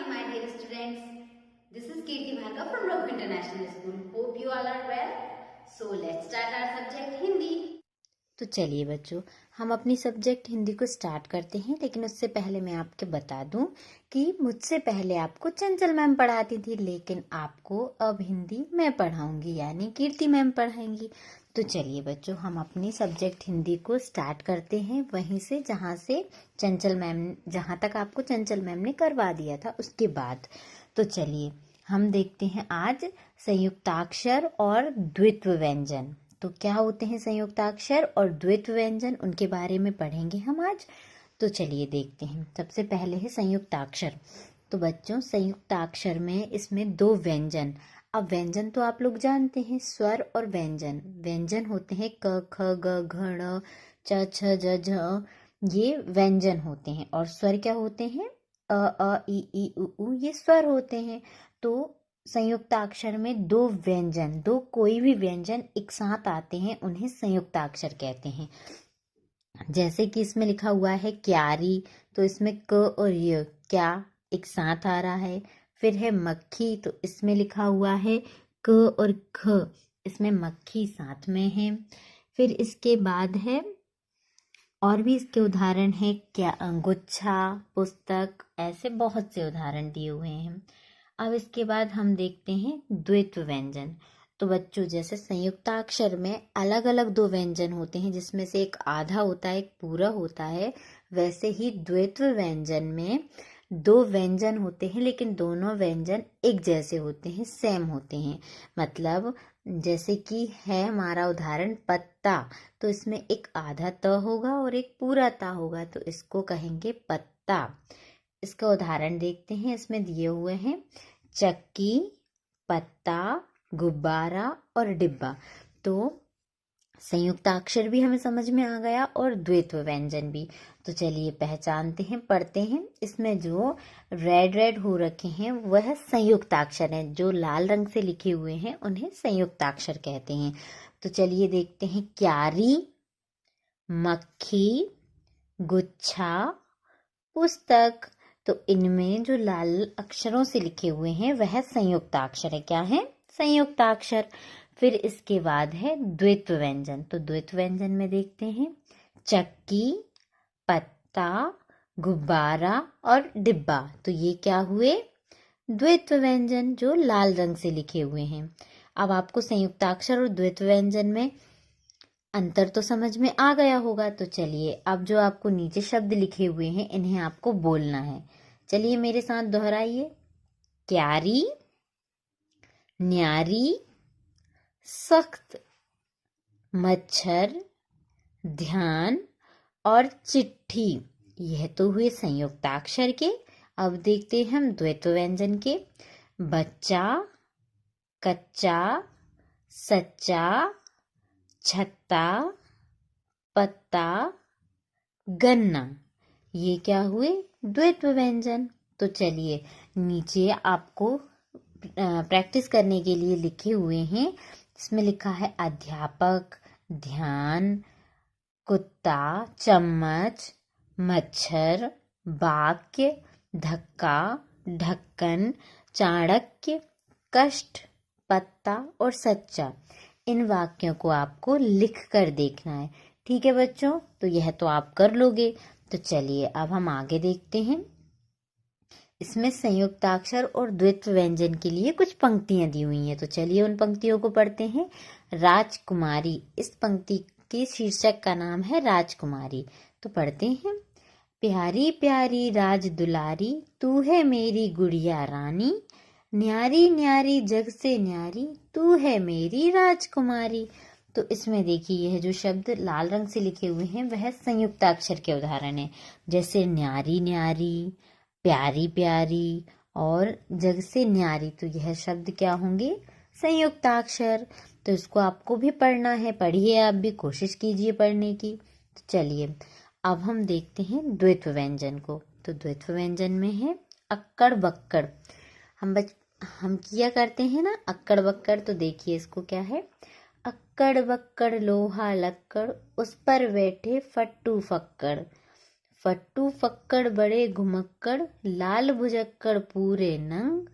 morning, my dear students. This is Kirti Bhargav from Raghu International School. Hope you all are well. So let's start our subject Hindi. तो चलिए बच्चों, हम अपनी subject Hindi को start करते हैं। लेकिन उससे पहले मैं आपके बता दूं कि मुझसे पहले आपको चंचल मैम पढ़ाती थी, लेकिन आपको अब हिंदी मैं पढ़ाऊंगी, यानी कीर्ति मैम पढ़ाएंगी। तो चलिए बच्चों, हम अपनी सब्जेक्ट हिंदी को स्टार्ट करते हैं वहीं से जहाँ तक आपको चंचल मैम ने करवा दिया था उसके बाद। तो चलिए हम देखते हैं आज संयुक्ताक्षर और द्वित्व व्यंजन। तो क्या होते हैं संयुक्ताक्षर और द्वित्व व्यंजन, उनके बारे में पढ़ेंगे हम आज। तो चलिए देखते हैं। सबसे पहले है संयुक्ताक्षर। तो बच्चों, संयुक्ताक्षर में इसमें दो व्यंजन। अब व्यंजन तो आप लोग जानते हैं, स्वर और व्यंजन। व्यंजन होते हैं क ख ग घ ण च छ ज झ, ये व्यंजन होते हैं। और स्वर क्या होते हैं? अ ई उ ये स्वर होते हैं। तो संयुक्ताक्षर में दो व्यंजन, दो कोई भी व्यंजन एक साथ आते हैं, उन्हें संयुक्ताक्षर कहते हैं। जैसे कि इसमें लिखा हुआ है क्यारी, तो इसमें क और य, क्या एक साथ आ रहा है। फिर है मक्खी, तो इसमें लिखा हुआ है क और ख, इसमें मक्खी साथ में है। फिर इसके बाद है और भी इसके उदाहरण है क्या, गुच्छा, पुस्तक, ऐसे बहुत से उदाहरण दिए हुए हैं। अब इसके बाद हम देखते हैं द्वित्व व्यंजन। तो बच्चों, जैसे संयुक्ताक्षर में अलग अलग दो व्यंजन होते हैं, जिसमें से एक आधा होता है एक पूरा होता है, वैसे ही द्वित्व व्यंजन में दो व्यंजन होते हैं, लेकिन दोनों व्यंजन एक जैसे होते हैं, सेम होते हैं। मतलब जैसे कि है हमारा उदाहरण पत्ता, तो इसमें एक आधा त होगा और एक पूरा ता होगा, तो इसको कहेंगे पत्ता। इसका उदाहरण देखते हैं। इसमें दिए हुए हैं चक्की, पत्ता, गुब्बारा और डिब्बा। तो संयुक्ताक्षर भी हमें समझ में आ गया और द्वित्व व्यंजन भी। तो चलिए पहचानते हैं, पढ़ते हैं। इसमें जो रेड हो रखे हैं वह संयुक्ताक्षर हैं, जो लाल रंग से लिखे हुए हैं उन्हें संयुक्ताक्षर कहते हैं। तो चलिए देखते हैं। क्यारी, मक्खी, गुच्छा, पुस्तक। तो इनमें जो लाल अक्षरों से लिखे हुए हैं वह संयुक्ताक्षर है। क्या है? संयुक्ताक्षर। फिर इसके बाद है द्वित्व व्यंजन। तो द्वित्व व्यंजन में देखते हैं चक्की, पत्ता, गुब्बारा और डिब्बा। तो ये क्या हुए? द्वित्व व्यंजन, जो लाल रंग से लिखे हुए हैं। अब आपको संयुक्ताक्षर और द्वित्व व्यंजन में अंतर तो समझ में आ गया होगा। तो चलिए, अब जो आपको नीचे शब्द लिखे हुए हैं इन्हें आपको बोलना है। चलिए मेरे साथ दोहराइए। क्यारी, न्यारी, सख्त, मच्छर, ध्यान और चिट्ठी। यह तो हुए संयुक्ताक्षर के। अब देखते हैं हम द्वित्व व्यंजन के। बच्चा, कच्चा, सच्चा, छत्ता, पत्ता, गन्ना। ये क्या हुए? द्वित्व व्यंजन। तो चलिए, नीचे आपको प्रैक्टिस करने के लिए लिखे हुए हैं। इसमें लिखा है अध्यापक, ध्यान, कुत्ता, चम्मच, मच्छर, वाक्य, धक्का, ढक्कन, चाणक्य, कष्ट, पत्ता और सच्चा। इन वाक्यों को आपको लिख कर देखना है। ठीक है बच्चों? तो यह तो आप कर लोगे। तो चलिए अब हम आगे देखते हैं। इसमें संयुक्ताक्षर और द्वित्व व्यंजन के लिए कुछ पंक्तियां दी हुई हैं। तो चलिए उन पंक्तियों को पढ़ते हैं। राजकुमारी, इस पंक्ति के शीर्षक का नाम है राजकुमारी। तो पढ़ते हैं। प्यारी प्यारी राज दुलारी, तू है मेरी गुड़िया रानी, न्यारी न्यारी जग से न्यारी, तू है मेरी राजकुमारी। तो इसमें देखिए, यह जो शब्द लाल रंग से लिखे हुए हैं वह संयुक्ताक्षर के उदाहरण हैं। जैसे न्यारी न्यारी, प्यारी प्यारी और जग से न्यारी। तो यह शब्द क्या होंगे? संयुक्ताक्षर। तो इसको आपको भी पढ़ना है। पढ़िए, आप भी कोशिश कीजिए पढ़ने की। तो चलिए अब हम देखते हैं द्वित्व व्यंजन को। तो द्वित्व व्यंजन में है अक्कड़ बक्कड़। हम किया करते हैं ना अक्कड़ बक्कड़। तो देखिए इसको क्या है। अक्कड़ बक्कड़ लोहा लक्कड़, उस पर बैठे फट्टू फक्कड़। फट्टू फक्कड़ बड़े घुमक्कड़, लाल भुजक्कड़ पूरे नंग,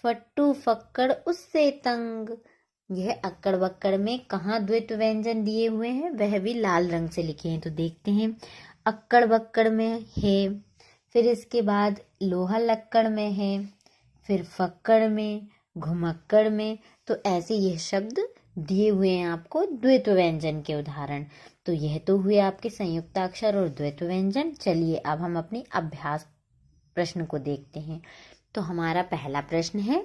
फट्टू फक्कड़ उससे तंग। यह अक्कड़ बक्कड़ में कहाँ द्वित्व व्यंजन दिए हुए हैं, वह भी लाल रंग से लिखे हैं। तो देखते हैं, अक्कड़ बक्कड़ में है, फिर इसके बाद लोहा लक्कड़ में है, फिर फक्कड़ में, घुमक्कड़ में। तो ऐसे यह शब्द दिए हुए हैं आपको द्वित्व व्यंजन के उदाहरण। तो यह तो हुए आपके संयुक्ताक्षर और द्वित्व व्यंजन। चलिए अब हम अपने अभ्यास प्रश्न को देखते हैं। तो हमारा पहला प्रश्न है,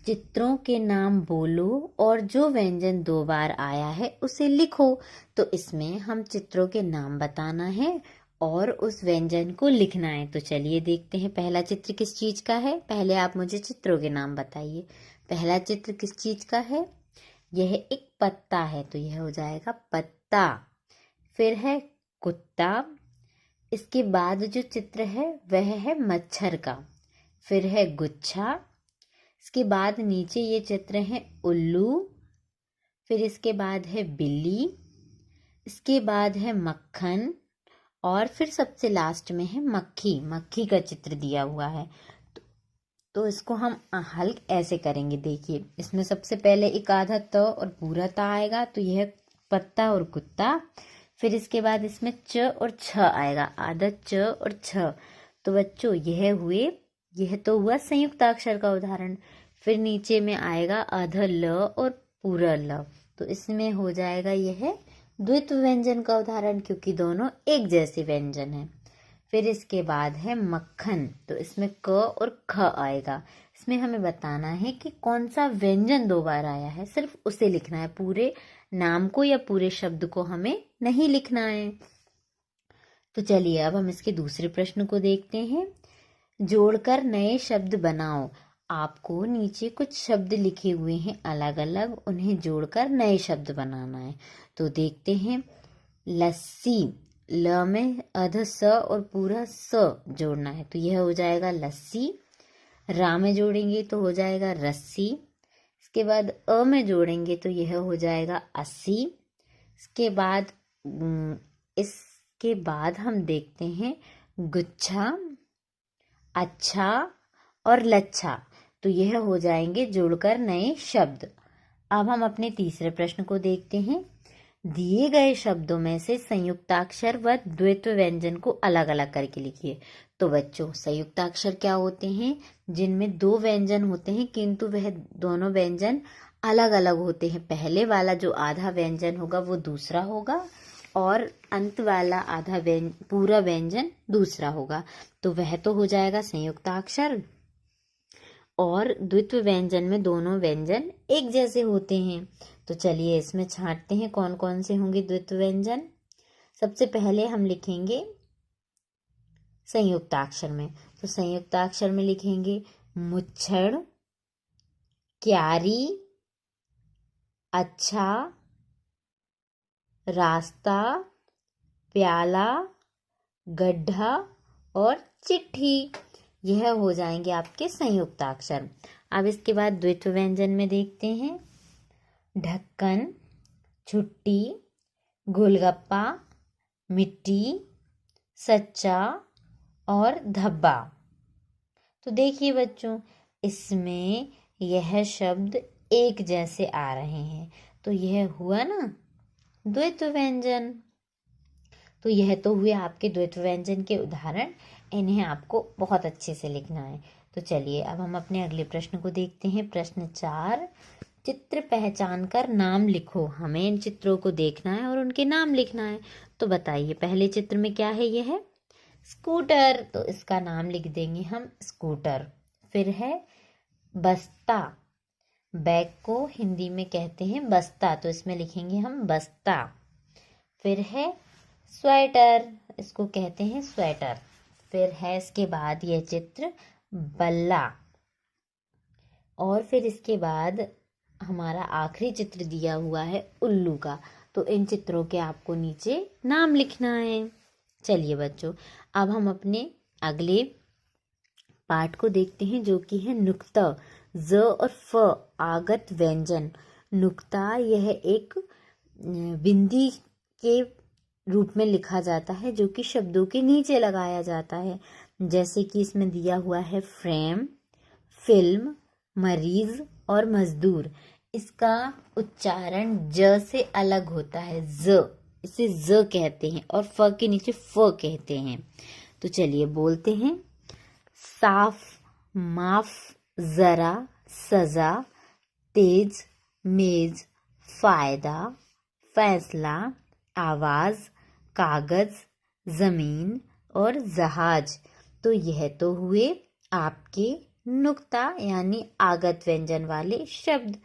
चित्रों के नाम बोलो और जो व्यंजन 2 बार आया है उसे लिखो। तो इसमें हम चित्रों के नाम बताना है और उस व्यंजन को लिखना है। तो चलिए देखते हैं, पहला चित्र किस चीज का है। पहले आप मुझे चित्रों के नाम बताइए। पहला चित्र किस चीज का है, यह एक पत्ता है, तो यह हो जाएगा पत्ता। फिर है कुत्ता। इसके बाद जो चित्र है वह है मच्छर का। फिर है गुच्छा। इसके बाद नीचे ये चित्र है उल्लू। फिर इसके बाद है बिल्ली। इसके बाद है मक्खन और फिर सबसे लास्ट में है मक्खी। मक्खी का चित्र दिया हुआ है। तो इसको हम हल ऐसे करेंगे। देखिए, इसमें सबसे पहले एक आधा त और पूरा ता आएगा, तो यह पत्ता और कुत्ता। फिर इसके बाद इसमें च और छ आएगा, आधा च और छ। तो बच्चों यह तो हुआ संयुक्ताक्षर का उदाहरण। फिर नीचे में आएगा आधा ल और पूरा ल, तो इसमें हो जाएगा यह द्वित्व व्यंजन का उदाहरण, क्योंकि दोनों एक जैसे व्यंजन हैं। फिर इसके बाद है मक्खन, तो इसमें क और ख आएगा। इसमें हमें बताना है कि कौन सा व्यंजन 2 बार आया है, सिर्फ उसे लिखना है, पूरे नाम को या पूरे शब्द को हमें नहीं लिखना है। तो चलिए अब हम इसके दूसरे प्रश्न को देखते हैं। जोड़कर नए शब्द बनाओ। आपको नीचे कुछ शब्द लिखे हुए हैं अलग अलग, उन्हें जोड़कर नए शब्द बनाना है। तो देखते हैं, लस्सी, ल में अध स और पूरा स जोड़ना है, तो यह हो जाएगा लस्सी। रा में जोड़ेंगे तो हो जाएगा रस्सी। इसके बाद अ में जोड़ेंगे तो यह हो जाएगा अस्सी। इसके बाद हम देखते हैं गुच्छा, अच्छा और लच्छा, तो यह हो जाएंगे जोड़कर नए शब्द। अब हम अपने तीसरे प्रश्न को देखते हैं। दिए गए शब्दों में से संयुक्ताक्षर व द्वित्व व्यंजन को अलग अलग करके लिखिए। तो बच्चों, संयुक्ताक्षर क्या होते हैं, जिनमें 2 व्यंजन होते हैं किंतु वह दोनों व्यंजन अलग अलग होते हैं। पहले वाला जो आधा व्यंजन होगा वो दूसरा होगा और अंत वाला पूरा व्यंजन दूसरा होगा, तो वह तो हो जाएगा संयुक्ताक्षर। और द्वित्व व्यंजन में दोनों व्यंजन एक जैसे होते हैं। तो चलिए इसमें छांटते हैं कौन कौन से होंगे द्वित्व व्यंजन। सबसे पहले हम लिखेंगे संयुक्ताक्षर में। तो संयुक्ताक्षर में लिखेंगे मुच्छड़, क्यारी, अच्छा, रास्ता, प्याला, गड्ढा और चिट्ठी। यह हो जाएंगे आपके संयुक्ताक्षर। अब इसके बाद द्वित्व व्यंजन में देखते हैं, ढक्कन, छुट्टी, गोलगप्पा, मिट्टी, सच्चा और धब्बा। तो देखिए बच्चों, इसमें यह शब्द एक जैसे आ रहे हैं, तो यह हुआ ना द्वित्व व्यंजन। तो यह तो हुए आपके द्वित्व व्यंजन के उदाहरण, इन्हें आपको बहुत अच्छे से लिखना है। तो चलिए अब हम अपने अगले प्रश्न को देखते हैं। प्रश्न 4, चित्र पहचान कर नाम लिखो। हमें इन चित्रों को देखना है और उनके नाम लिखना है। तो बताइए, पहले चित्र में क्या है, यह है स्कूटर, तो इसका नाम लिख देंगे हम स्कूटर। फिर है बस्ता, बैग को हिंदी में कहते हैं बस्ता, तो इसमें लिखेंगे हम बस्ता। फिर है स्वेटर, इसको कहते हैं स्वेटर। फिर है इसके बाद यह चित्र बल्ला, और फिर इसके बाद हमारा आखिरी चित्र दिया हुआ है उल्लू का। तो इन चित्रों के आपको नीचे नाम लिखना है। चलिए बच्चों, अब हम अपने अगले पाठ को देखते हैं, जो कि है नुक्ता, ज और फ आगत व्यंजन। नुक्ता यह एक बिंदी के रूप में लिखा जाता है जो कि शब्दों के नीचे लगाया जाता है। जैसे कि इसमें दिया हुआ है फ्रेम, फिल्म, मरीज और मजदूर। इसका उच्चारण ज से अलग होता है, ज, इसे ज कहते हैं और फ के नीचे फ कहते हैं। तो चलिए बोलते हैं। साफ, माफ, जरा, सजा, तेज, मेज, फायदा, फैसला, आवाज, कागज, जमीन और जहाज। तो यह तो हुए आपके नुक्ता यानी आगत व्यंजन वाले शब्द।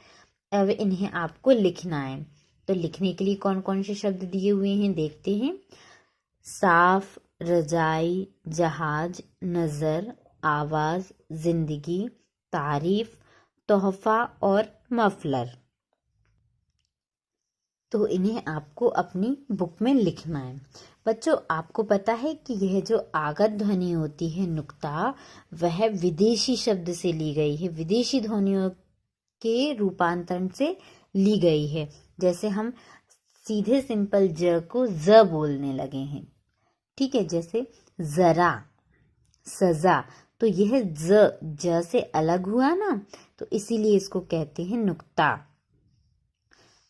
अब इन्हें आपको लिखना है। तो लिखने के लिए कौन कौन से शब्द दिए हुए हैं देखते हैं। साफ, रजाई, जहाज, नजर, आवाज, जिंदगी, तारीफ, तोहफा और मफलर। तो इन्हें आपको अपनी बुक में लिखना है। बच्चों, आपको पता है कि यह जो आगत ध्वनि होती है नुक्ता, वह विदेशी शब्द से ली गई है, विदेशी ध्वनियों के रूपांतरण से ली गई है। जैसे हम सीधे सिंपल ज को ज बोलने लगे हैं, ठीक है। जैसे जरा, सजा, तो यह ज से अलग हुआ ना, तो इसीलिए इसको कहते हैं नुक्ता।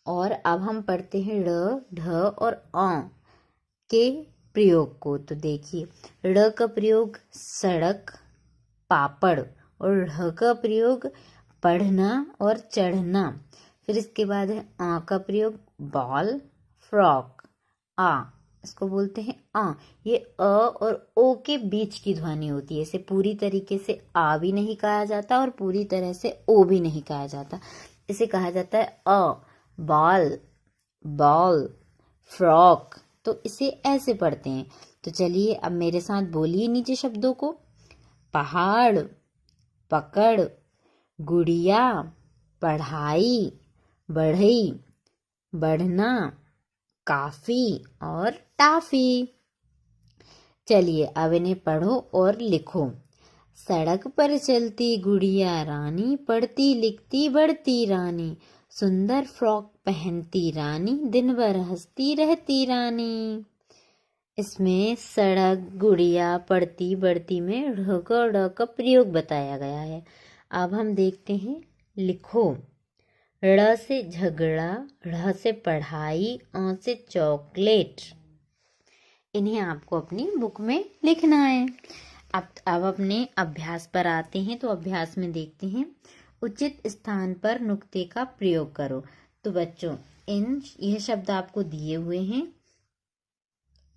और अब हम पढ़ते हैं ड़, ढ और अ के प्रयोग को। तो देखिए, ड़ का प्रयोग सड़क, पापड़, और ढ का प्रयोग पढ़ना और चढ़ना। फिर इसके बाद है आ का प्रयोग बॉल, फ्रॉक। आ, इसको बोलते हैं आ। ये अ और ओ के बीच की ध्वनि होती है। इसे पूरी तरीके से आ भी नहीं कहा जाता और पूरी तरह से ओ भी नहीं कहा जाता। इसे कहा जाता है अ, बॉल, बॉल, फ्रॉक। तो इसे ऐसे पढ़ते हैं। तो चलिए अब मेरे साथ बोलिए नीचे शब्दों को। पहाड़, पकड़, गुड़िया, पढ़ाई, बढ़ई, बढ़ना, काफी और टाफी। चलिए अब इन्हें पढ़ो और लिखो। सड़क पर चलती गुड़िया रानी, पढ़ती लिखती बढ़ती रानी, सुंदर फ्रॉक पहनती रानी, दिन भर हंसती रहती रानी। इसमें सड़क, गुड़िया, पढ़ती, बढ़ती में ढ़ का और ड़ का प्रयोग बताया गया है। अब हम देखते हैं, लिखो। ड़ से झगड़ा, ढ़ से पढ़ाई, अ से चॉकलेट। इन्हें आपको अपनी बुक में लिखना है। अब अपने अभ्यास पर आते हैं। तो अभ्यास में देखते हैं, उचित स्थान पर नुक्ते का प्रयोग करो। तो बच्चों, यह शब्द आपको दिए हुए हैं।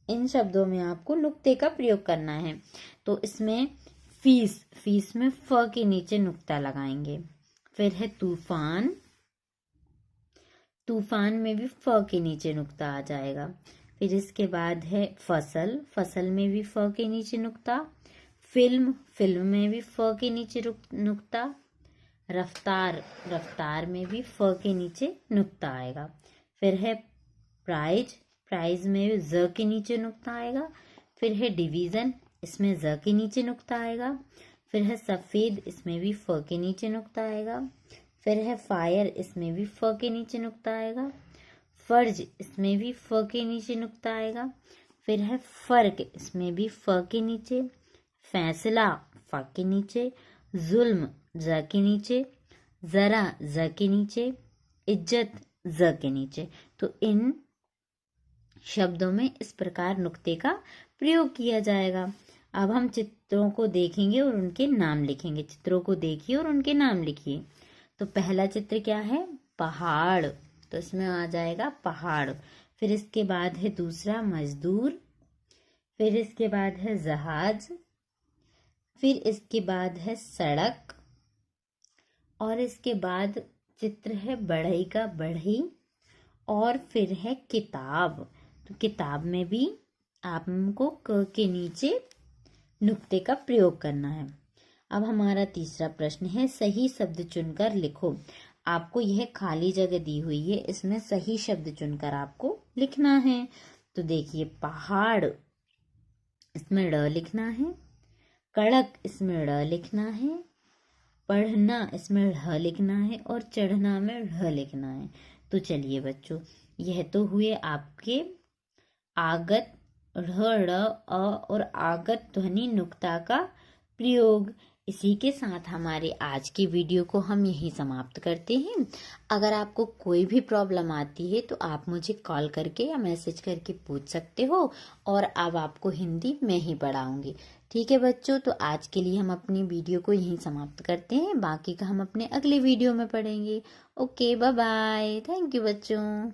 इन शब्दों में आपको नुक्ते का प्रयोग करना है। तो इसमें फीस, फीस में फ के नीचे नुक्ता लगाएंगे। फिर है तूफान, तूफान में भी फ के नीचे नुक्ता आ जाएगा। फिर इसके बाद है फसल, फसल में भी फ के नीचे नुक्ता। फिल्म, फिल्म में भी फ के नीचे नुक्ता। रफ्तार, रफ्तार में भी फ के नीचे नुक्ता आएगा। फिर है प्राइज, प्राइज में ज के नीचे नुक्ता आएगा। फिर है डिवीजन, इसमें ज के नीचे नुक्ता आएगा। फिर है सफेद, इसमें भी फ के नीचे नुक्ता आएगा। फिर है फायर, इसमें भी फ के नीचे नुक्ता आएगा। फर्ज, इसमें भी फ के नीचे नुक्ता आएगा। फिर है फर्क, इसमें भी फ के नीचे। फैसला, फ के नीचे। जुल्म, ज के नीचे। जरा, ज के नीचे। इज्जत, ज के नीचे। तो इन शब्दों में इस प्रकार नुक्ते का प्रयोग किया जाएगा। अब हम चित्रों को देखेंगे और उनके नाम लिखेंगे। चित्रों को देखिए और उनके नाम लिखिए। तो पहला चित्र क्या है? पहाड़, तो इसमें आ जाएगा पहाड़। फिर इसके बाद है दूसरा मजदूर। फिर इसके बाद है जहाज। फिर इसके बाद है सड़क। और इसके बाद चित्र है बढ़ई का बढ़ई। और फिर है किताब। तो किताब में भी आपको क के नीचे नुक्ते का प्रयोग करना है। अब हमारा तीसरा प्रश्न है, सही शब्द चुनकर लिखो। आपको यह खाली जगह दी हुई है, इसमें सही शब्द चुनकर आपको लिखना है। तो देखिए, पहाड़, इसमें ड़ लिखना है। कड़क, इसमें ड़ लिखना है। पढ़ना, इसमें ढ़ लिखना है। और चढ़ना में ढ़ लिखना है। तो चलिए बच्चों, यह तो हुए आपके आगत ढ़ अ और आगत ध्वनि नुक्ता का प्रयोग। इसी के साथ हमारे आज की वीडियो को हम यहीं समाप्त करते हैं। अगर आपको कोई भी प्रॉब्लम आती है तो आप मुझे कॉल करके या मैसेज करके पूछ सकते हो और अब आपको हिंदी मैं ही पढ़ाऊंगी। ठीक है बच्चों, तो आज के लिए हम अपनी वीडियो को यहीं समाप्त करते हैं। बाकी का हम अपने अगले वीडियो में पढ़ेंगे। Okay, bye bye. Thank you बच्चों।